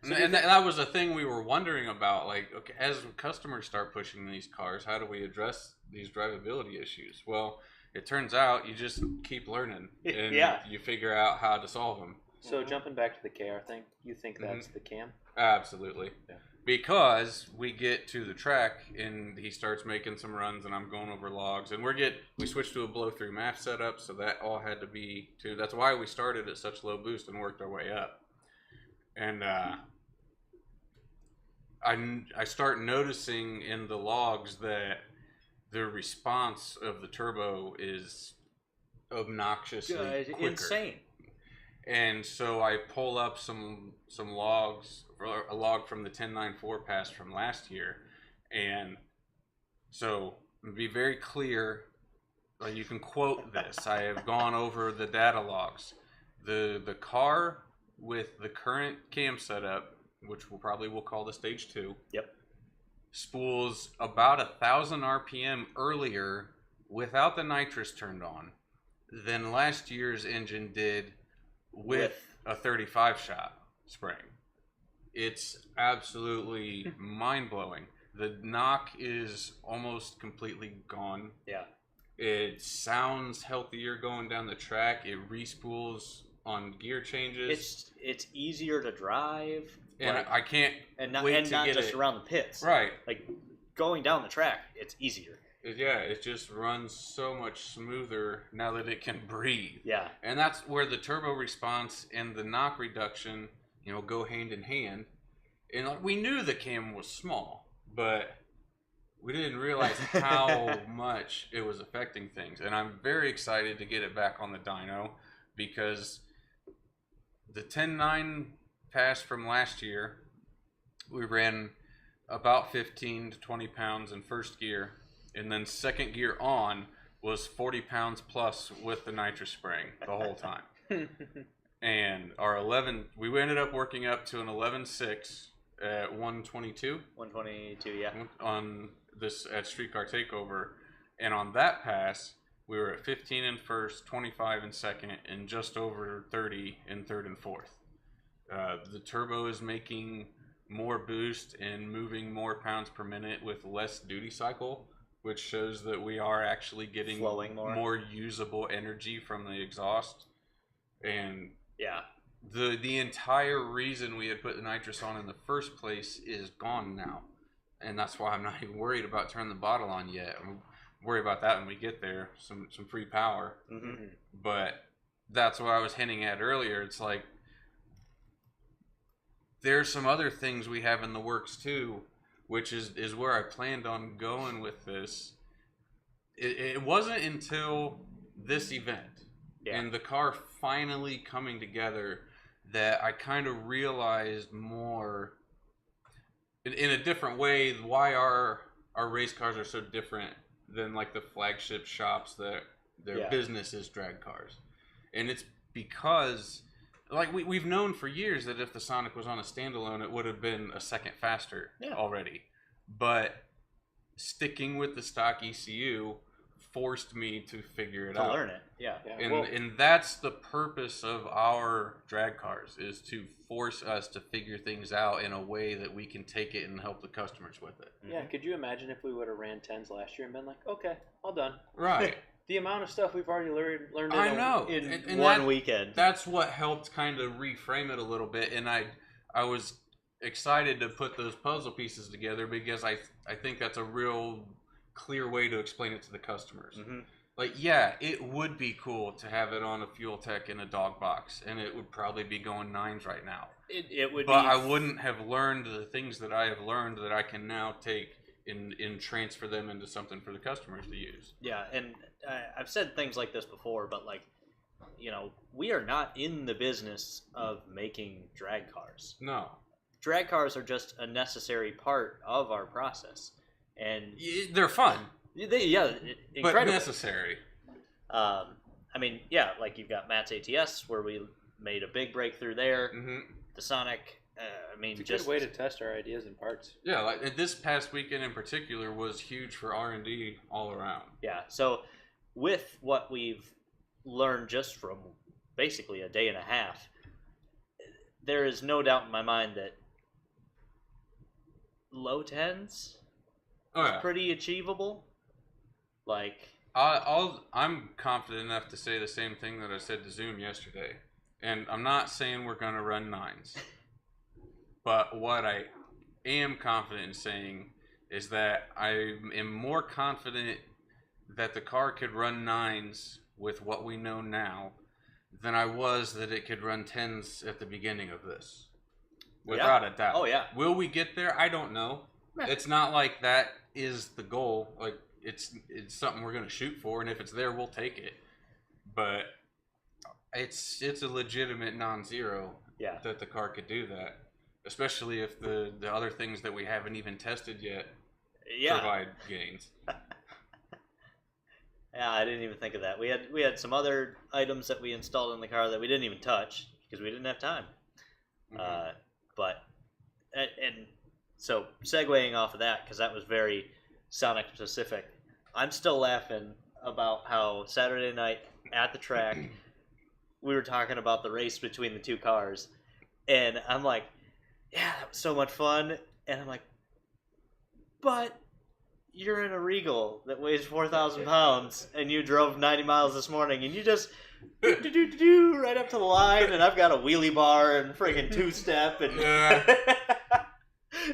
So and that was a thing we were wondering about. Like, okay, as customers start pushing these cars, how do we address these drivability issues? Well, it turns out you just keep learning and you figure out how to solve them. So jumping back to the KR thing, you think that's the cam? Absolutely. Yeah. Because we get to the track and he starts making some runs and I'm going over logs and we switched to a blow through MAF setup, so that all had to be too. That's why we started at such low boost and worked our way up. And I start noticing in the logs that the response of the turbo is obnoxiously quicker. Insane. And so I pull up some logs, or a log from the 10.9.4 pass from last year, and so to be very clear, like you can quote this. I have gone over the data logs. The car with the current cam setup, which we'll call the stage 2. Yep. Spools about 1,000 RPM earlier without the nitrous turned on than last year's engine did with a 35 shot spring. It's absolutely mind-blowing. The knock is almost completely gone. Yeah. It sounds healthier going down the track. It respools on gear changes. It's easier to drive. And I can't not wait to not get just it. around the pits. Right. Like going down the track, it's easier. It just runs so much smoother now that it can breathe. Yeah. And that's where the turbo response and the knock reduction, go hand in hand. And we knew the cam was small, but we didn't realize how much it was affecting things. And I'm very excited to get it back on the dyno because the 10.9 pass from last year, we ran about 15 to 20 pounds in first gear. And then second gear on was 40 pounds plus with the nitrous spraying the whole time. And our 11, we ended up working up to an 11.6 at 122. 122, yeah. On this at Streetcar Takeover. And on that pass, we were at 15 in first, 25 in second, and just over 30 in third and fourth. The turbo is making more boost and moving more pounds per minute with less duty cycle, which shows that we are actually getting flowing more usable energy from the exhaust. And yeah, the entire reason we had put the nitrous on in the first place is gone now. And that's why I'm not even worried about turning the bottle on yet. I'm worried about that when we get there, some free power. Mm-hmm. But that's what I was hinting at earlier. It's like there's some other things we have in the works too, which is where I planned on going with this. It wasn't until this event and the car finally coming together that I kind of realized more in a different way why our race cars are so different than like the flagship shops that their business is drag cars. And it's because like we've known for years that if the Sonic was on a standalone, it would have been a second faster already. But sticking with the stock ECU forced me to figure it out. To learn it, yeah. And that's the purpose of our drag cars, is to force us to figure things out in a way that we can take it and help the customers with it. Yeah, could you imagine if we would have ran 10s last year and been like, okay, all done. Right. The amount of stuff we've already learned in one weekend. That's what helped kind of reframe it a little bit, and I was excited to put those puzzle pieces together because I think that's a real clear way to explain it to the customers. Like, yeah, it would be cool to have it on a fuel tech in a dog box, and it would probably be going 9s right now. It would, but I wouldn't have learned the things that I have learned that I can now take and transfer them into something for the customers to use. Yeah, and I've said things like this before, but like, you know, we are not in the business of making drag cars. No. Drag cars are just a necessary part of our process, and they're fun. Incredible. But necessary. I mean, yeah, like you've got Matt's ATS where we made a big breakthrough there. The Sonic. I mean, it's a good way to test our ideas and parts. Yeah, like this past weekend in particular was huge for R&D all around. Yeah, so with what we've learned just from basically a day and a half, there is no doubt in my mind that low 10s is pretty achievable. Like, I'm confident enough to say the same thing that I said to Zoom yesterday, and I'm not saying we're going to run 9s. But what I am confident in saying is that I am more confident that the car could run 9s with what we know now than I was that it could run 10s at the beginning of this. Without a doubt. Oh, yeah. Will we get there? I don't know. It's not like that is the goal. Like, it's something we're going to shoot for, and if it's there, we'll take it. But it's a legitimate non-zero that the car could do that. Especially if the other things that we haven't even tested yet provide gains. Yeah, I didn't even think of that. We had some other items that we installed in the car that we didn't even touch because we didn't have time. And so segueing off of that, because that was very Sonic specific, I'm still laughing about how Saturday night at the track we were talking about the race between the two cars, and I'm like, yeah, that was so much fun. And I'm like, but you're in a Regal that weighs 4,000 pounds, and you drove 90 miles this morning, and you just right up to the line, and I've got a wheelie bar and freaking two-step, and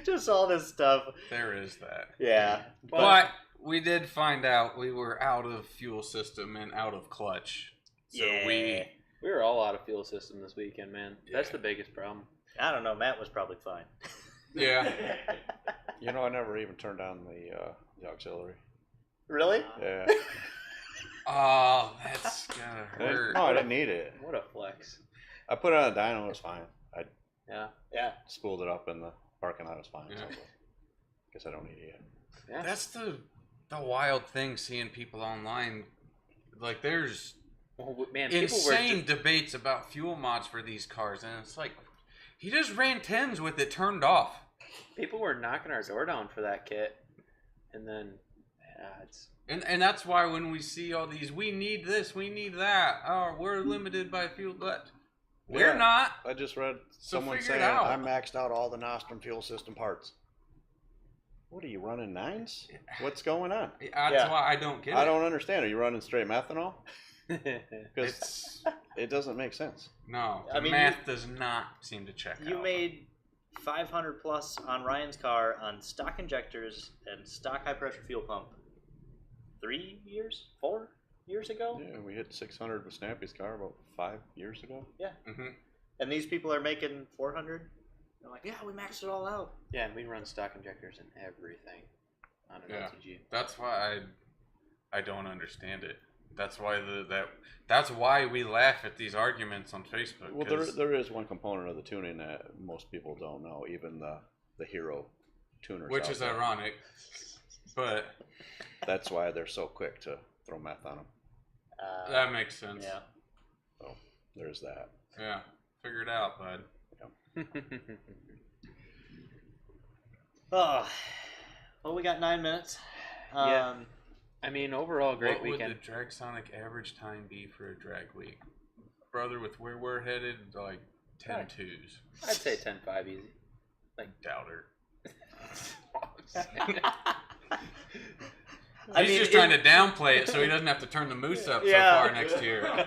just all this stuff. There is that. Yeah. But we did find out we were out of fuel system and out of clutch. So we were all out of fuel system this weekend, man. That's the biggest problem. I don't know. Matt was probably fine. Yeah. You know, I never even turned on the auxiliary. Really? Yeah. Oh, that's gonna hurt. No, I didn't need it. What a flex. I put it on a dyno, it was fine. I spooled it up in the parking lot, it was fine. Yeah. So guess I don't need it yet. Yeah. That's the wild thing, seeing people online. Like, there's insane debates about fuel mods for these cars, and it's like, he just ran 10s with it turned off. People were knocking our door down for that kit, and then it's and that's why when we see all these, we need this, we need that. Oh, we're limited by fuel, but we're not. I just read someone figure it saying out. I maxed out all the Nostrum fuel system parts. What are you running 9s? What's going on? That's why I don't get it. I don't understand. Are you running straight methanol? Because it doesn't make sense. No, the math does not seem to check out. You made 500 plus on Ryan's car on stock injectors and stock high pressure fuel pump 4 years ago? Yeah, we hit 600 with Snappy's car about 5 years ago. Yeah. Mm-hmm. And these people are making 400? They're like, yeah, we maxed it all out. Yeah, and we run stock injectors and everything on an LTG. That's why I don't understand it. That's why that's why we laugh at these arguments on Facebook. Well, there is one component of the tuning that most people don't know, even the hero tuners. Which is ironic, but that's why they're so quick to throw meth on them. That makes sense. Yeah. So there's that. Yeah, figure it out, bud. Oh, well, we got 9 minutes. Yeah. I mean, overall, great what weekend. would the Drag Sonic average time be for a drag week? Brother, with where we're headed, like 10-2s. I'd say 10-5 easy. Doubt her. I He's trying to downplay it so he doesn't have to turn the moose up so far next year.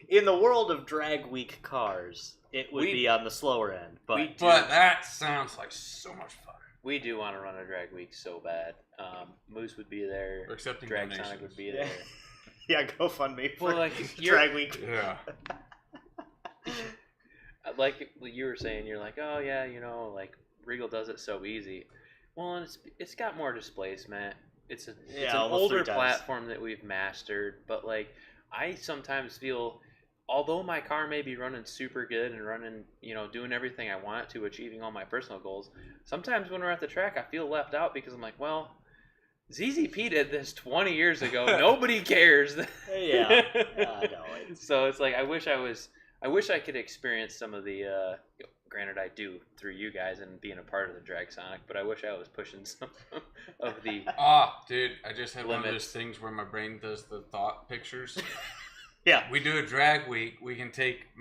In the world of drag week cars, it would be on the slower end. But that sounds like so much fun. We do want to run a drag week so bad. Moose would be there. We're accepting Drag donations. Sonic would be there. Yeah, GoFundMe for drag week. Yeah. Like you were saying, you're like, oh yeah, like Regal does it so easy. Well, and it's got more displacement. It's an older platform that we've mastered, but like I sometimes feel, although my car may be running super good and running, doing everything I want it to, achieving all my personal goals, sometimes when we're at the track, I feel left out because I'm like, well, ZZP did this 20 years ago. Nobody cares. Yeah, I know. So it's like I wish I could experience some of the. Granted, I do through you guys and being a part of the Drag Sonic, but I wish I was pushing some of the. Dude, I just had one of those things where my brain does the thought pictures. Yeah. We do a drag week. We can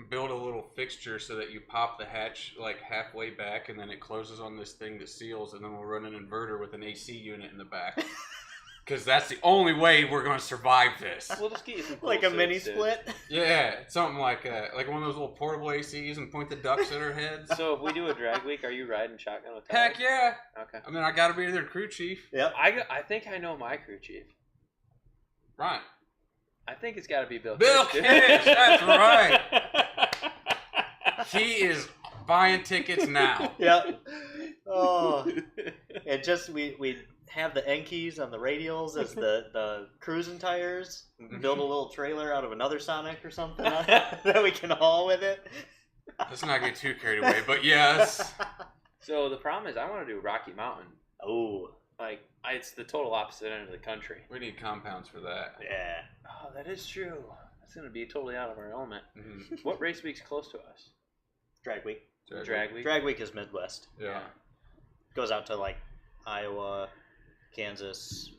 build a little fixture so that you pop the hatch like halfway back, and then it closes on this thing that seals, and then we'll run an inverter with an AC unit in the back. Because that's the only way we're going to survive this. We'll just get you some like a mini split? Yeah, something like that. Like one of those little portable ACs and point the ducts at our heads. So if we do a drag week, are you riding shotgun with Heck yeah. Okay. I mean, I got to be their crew chief. Yep. I think I know my crew chief. Right. I think it's got to be Bill Kish, that's right. He is buying tickets now. Yep. Oh. And just, we have the end keys on the radials as the cruising tires. Build a little trailer out of another Sonic or something that we can haul with it. Let's not get too carried away, but yes. So the problem is I want to do Rocky Mountain. Oh. Like, it's the total opposite end of the country. We need compounds for that. Yeah. Oh, that is true. That's going to be totally out of our element. Mm-hmm. What race week's close to us? Drag week. Drag week? Drag week is Midwest. Yeah. Goes out to like Iowa, Kansas,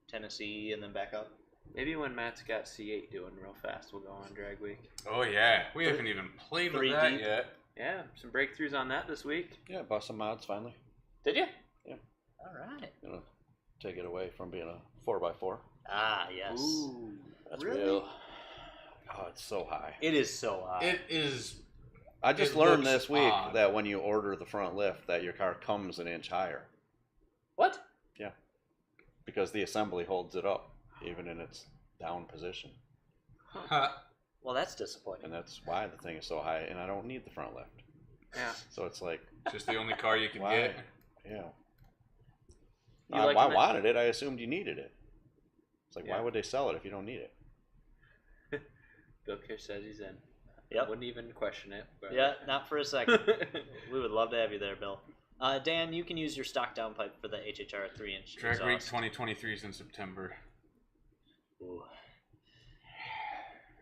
Tennessee, and then back up. Maybe when Matt's got C8 doing real fast, we'll go on drag week. Oh, yeah. We haven't even played with that yet. Yeah, some breakthroughs on that this week. Yeah, bought some mods finally. Did you? Yeah. All right. Gonna take it away from being a 4x4. Ah, yes. Ooh. That's Really? real. Oh, it's so high. It is so high. It is. I just It learned looks this week odd. that when you order the front lift, that your car comes an inch higher What? because the assembly holds it up even in its down position, Well, that's disappointing. and that's why the thing is so high. And I don't need the front lift, Yeah. so it's like, Just the only car you can why? get. Yeah. You like I them at- wanted it. I assumed you needed it. It's like, Yeah. why would they sell it if you don't need it? Bill Kish says he's in. Yep. I wouldn't even question it. But... Yeah, not for a second. We would love to have you there, Bill. Dan, you can use your stock downpipe for the HHR 3-inch Drag exhaust. Week 2023 is in September. Ooh.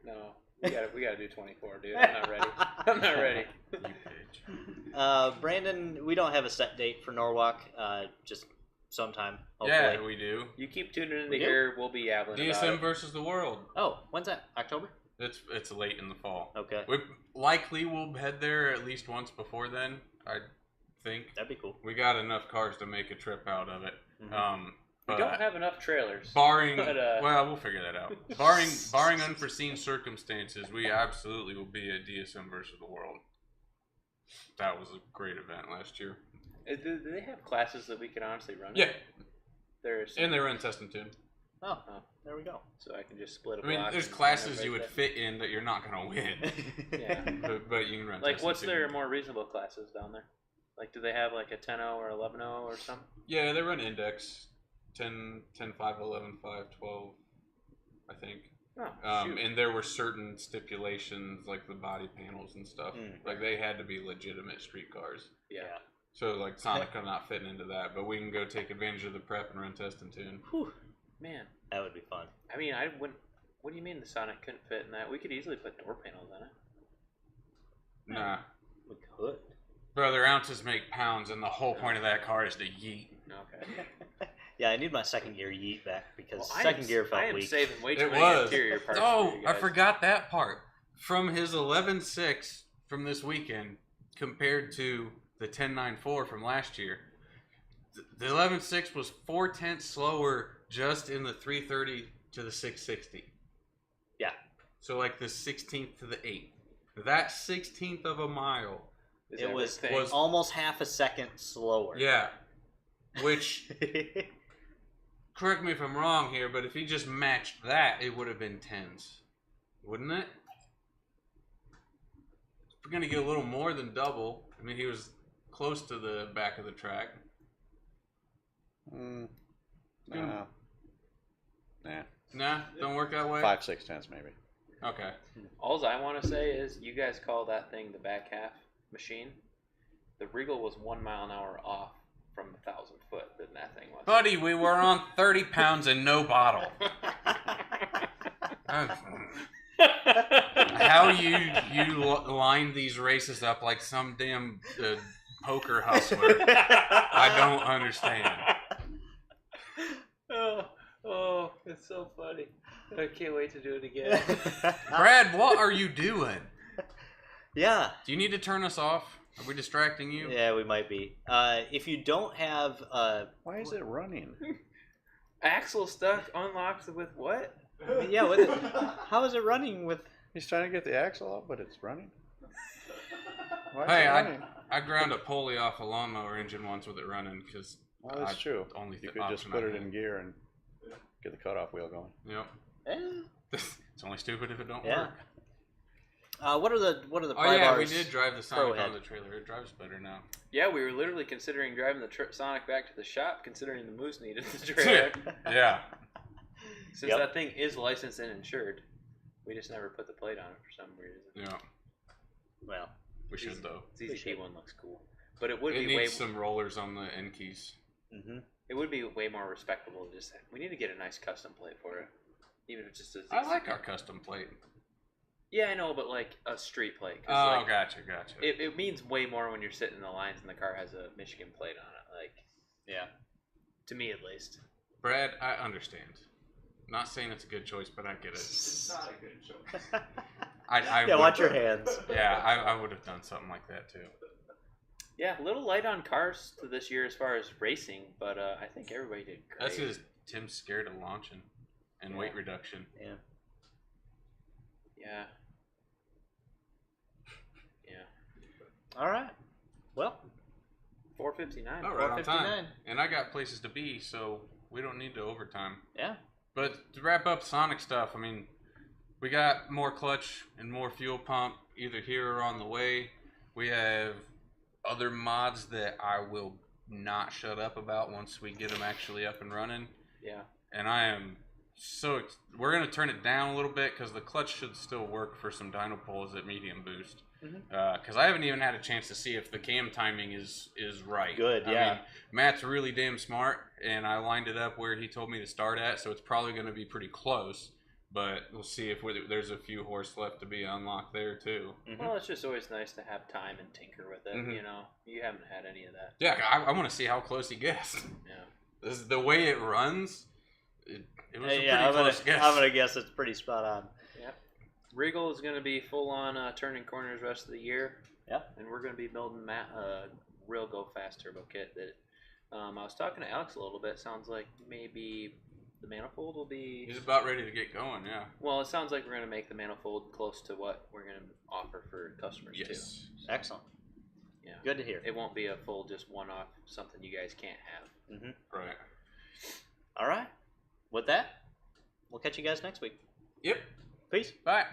No, we gotta do 24, dude. I'm not ready. I'm not ready. You bitch. Brandon, we don't have a set date for Norwalk. Just sometime, hopefully. Yeah, we do. You keep tuning in We the do? ear, we'll be yabbling about DSM it. versus the world. Oh, when's that? October? It's late in the fall. Okay. We likely will head there at least once before then. I think That'd be cool. we got enough cars to make a trip out of it. Mhm. We But don't have enough trailers. barring, but, well, we'll figure that out. Barring unforeseen circumstances, we absolutely will be at DSM versus the world. That was a great event last year. Do they have classes that we can honestly run? Yeah, There's. and they run test and tune. Oh, there we go. So I can just split a I mean, block there's and run classes it you right would there. fit in that you're not gonna win, Yeah. but you can run. Like, test what's and their tune. more reasonable classes down there? Like, do they have like a 10-0 or 11-0 or something? Yeah, they run index 10, 10, 5, 11, 5, 12, I think. Oh, shoot. And there were certain stipulations, like the body panels and stuff. Mm. Like, they had to be legitimate street cars. Yeah. So, like, Sonic, I'm not fitting into that, but we can go take advantage of the prep and run test and tune. Whew. Man. That would be fun. I mean, I wouldn't. What do you mean the Sonic couldn't fit in that? We could easily put door panels in it. Nah. We could. Brother, ounces make pounds, and the whole point of that car is to yeet. Okay. Yeah, I need my second gear yeet back because Well, second gear felt I am weak. saving way too It many was. interior parts. Oh, for you I guys. forgot that part. From his 11.6 from this weekend compared to the 10.94 from last year, the 11.6 was 4/10 slower just in the 330 to the 660. Yeah. So like the 16th to the 8th. That 16th of a mile. Is It was everything- almost half a second slower. Yeah. Which, correct me if I'm wrong here, but if he just matched that, it would have been 10s. Wouldn't it? We're going to get a little more than double. I mean, he was close to the back of the track. Nah. Nah, don't work that way? 5, 6 tenths maybe. Okay. All I want to say is, you guys call that thing the back half machine. The Regal was 1 mile an hour off from 1,000 foot than that thing was. Buddy, we were on 30 pounds and no bottle. How you line these races up like some damn poker hustler? I don't understand. Oh, it's so funny. I can't wait to do it again. Brad, what are you doing? Yeah. Do you need to turn us off? Are we distracting you? Yeah, we might be. If you don't have Why is it running? Axle stuck unlocks with what? yeah, with it, how is it running with? He's trying to get the axle up, but it's running. Why is Hey, it running? I ground a pulley off a lawnmower engine once with it running because Well, that's true. only You the could just option put I it had. in gear and get the cutoff wheel going. Yep. Eh. It's only stupid if it don't Yeah. work. What are the Oh yeah, we bars? did drive the Pro Sonic head. on the trailer. It drives better now. Yeah, we were literally considering driving the Sonic back to the shop, considering the moose needed the trailer. Yeah. Since that thing is licensed and insured, we just never put the plate on it for some reason. Yeah. Well, We should though. ZZP one looks cool, but it would It be way needs some rollers on the end keys. mm-hmm. it would be way more respectable to just we need to get a nice custom plate for it, even if it's just a ZZP. I like our custom plate. Yeah, I know, but like a street plate. 'Cause, Oh, like, gotcha. it means way more when you're sitting in the lines and the car has a Michigan plate on it. Like, yeah. to me at least. Brad, I understand. Not saying it's a good choice, but I get it. It's not a good choice. I Yeah, would- watch your hands. Yeah, I would have done something like that too. Yeah, a little light on cars to this year as far as racing, but I think everybody did great. That's because Tim's scared of launching and weight reduction. Yeah. Yeah. Yeah. All right. Well, 459. Oh, right on 459. time. And I got places to be, so we don't need to overtime. yeah. But to wrap up Sonic stuff, I mean, we got more clutch and more fuel pump either here or on the way. We have other mods that I will not shut up about once we get them actually up and running. Yeah. And I am so we're going to turn it down a little bit because the clutch should still work for some dyno poles at medium boost. Because I haven't even had a chance to see if the cam timing is right. Good, I yeah. mean, Matt's really damn smart, and I lined it up where he told me to start at, so it's probably going to be pretty close. But we'll see if there's a few horse left to be unlocked there too. Well, it's just always nice to have time and tinker with it. Mhm. You know, you haven't had any of that. Yeah, I want to see how close he gets. Yeah. This is the way it runs. It was a pretty Yeah, close guess. I'm gonna guess it's pretty spot on. Yep. Regal is going to be full on turning corners the rest of the year. Yeah. And we're going to be building real go fast turbo kit that I was talking to Alex a little bit. Sounds like maybe the manifold will be. He's about ready to get going. Yeah. Well, it sounds like we're going to make the manifold close to what we're going to offer for customers too. Yes. Excellent. Yeah. Good to hear. It won't be a full just one-off something you guys can't have. Right. All right. With that, we'll catch you guys next week. Yep. Peace. Bye.